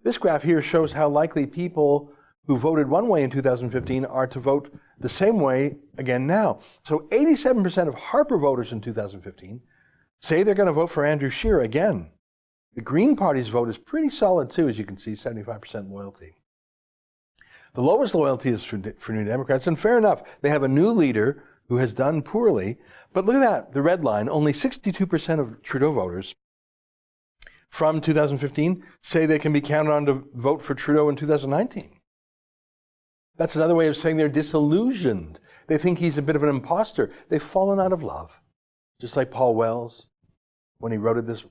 This graph here shows how likely people who voted one way in 2015 are to vote the same way again now. So 87% of Harper voters in 2015 say they're going to vote for Andrew Scheer again. The Green Party's vote is pretty solid too, as you can see, 75% loyalty. The lowest loyalty is for New Democrats, and fair enough. They have a new leader who has done poorly. But look at that, the red line, only 62% of Trudeau voters from 2015 say they can be counted on to vote for Trudeau in 2019. That's another way of saying they're disillusioned. They think he's a bit of an imposter. They've fallen out of love. Just like Paul Wells, when he wrote this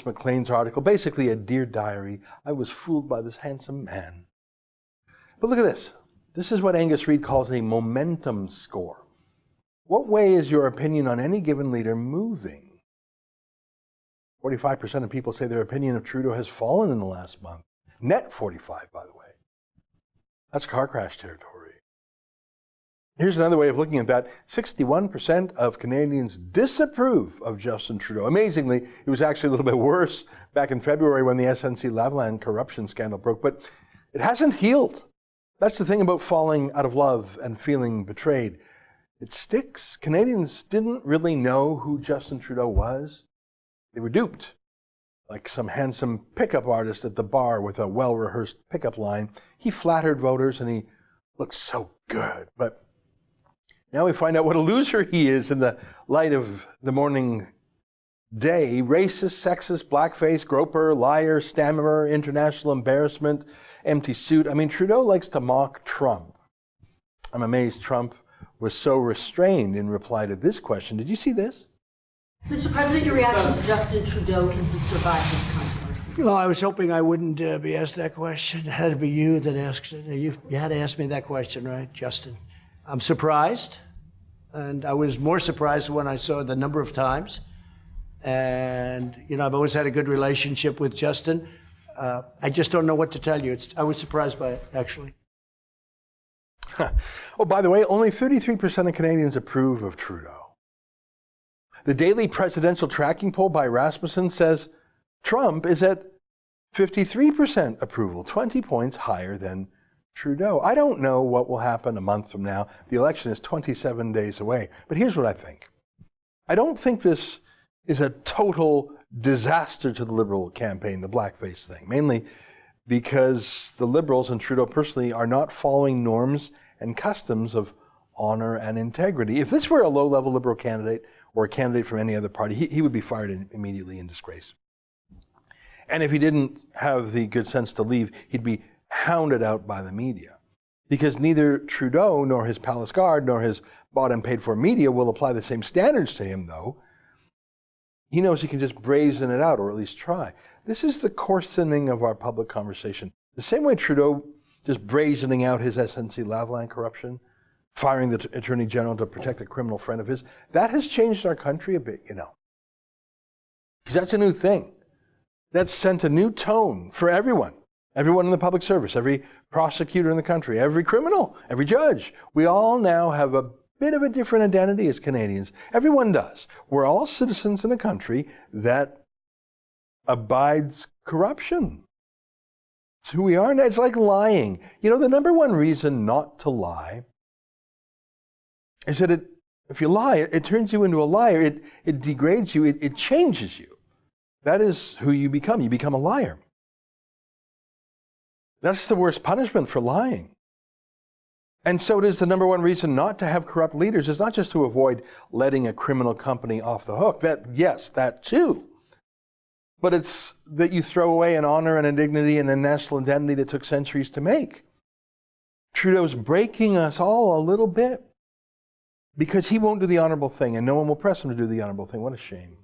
Maclean's article, basically a Dear Diary, I was fooled by this handsome man. But look at this. This is what Angus Reid calls a momentum score. What way is your opinion on any given leader moving? 45% of people say their opinion of Trudeau has fallen in the last month. Net 45, by the way. That's car crash territory. Here's another way of looking at that. 61% of Canadians disapprove of Justin Trudeau. Amazingly, it was actually a little bit worse back in February when the snc-lavalin corruption scandal broke, but it hasn't healed. That's the thing about falling out of love and feeling betrayed. It sticks. Canadians didn't really know who Justin Trudeau was. They were duped, like some handsome pickup artist at the bar with a well-rehearsed pickup line. He flattered voters and he looked so good. But now we find out what a loser he is in the light of the morning day. Racist, sexist, blackface, groper, liar, stammerer, international embarrassment, empty suit. I mean, Trudeau likes to mock Trump. I'm amazed Trump was so restrained in reply to this question. Did you see this? Mr. President, your reaction to Justin Trudeau, can he survive this controversy? Well, I was hoping I wouldn't be asked that question. It had to be you that asked it. You had to ask me that question, right, Justin? I'm surprised, and I was more surprised when I saw the number of times. And, you know, I've always had a good relationship with Justin. I just don't know what to tell you. I was surprised by it, actually. Oh, by the way, only 33% of Canadians approve of Trudeau. The daily presidential tracking poll by Rasmussen says Trump is at 53% approval, 20 points higher than Trudeau. I don't know what will happen a month from now. The election is 27 days away. But here's what I think. I don't think this is a total disaster to the Liberal campaign, the blackface thing, mainly because the Liberals and Trudeau personally are not following norms and customs of honor and integrity. If this were a low-level Liberal candidate or a candidate from any other party, he would be fired immediately in disgrace. And if he didn't have the good sense to leave, he'd be hounded out by the media. Because neither Trudeau nor his palace guard nor his bought and paid for media will apply the same standards to him, though. He knows he can just brazen it out, or at least try. This is the coarsening of our public conversation. The same way Trudeau just brazening out his snc-lavalin corruption, firing the Attorney General to protect a criminal friend of his, that has changed our country a bit, you know. Because that's a new thing. That's sent a new tone for everyone. Everyone in the public service, every prosecutor in the country, every criminal, every judge. We all now have a bit of a different identity as Canadians. Everyone does. We're all citizens in a country that abides corruption. It's who we are now. It's like lying. You know, the number one reason not to lie is that if you lie, it turns you into a liar. It degrades you. It changes you. That is who you become. You become a liar. That's the worst punishment for lying. And so it is the number one reason not to have corrupt leaders. It's not just to avoid letting a criminal company off the hook. Yes, that too. But it's that you throw away an honor and a dignity and a national identity that took centuries to make. Trudeau's breaking us all a little bit because he won't do the honorable thing and no one will press him to do the honorable thing. What a shame.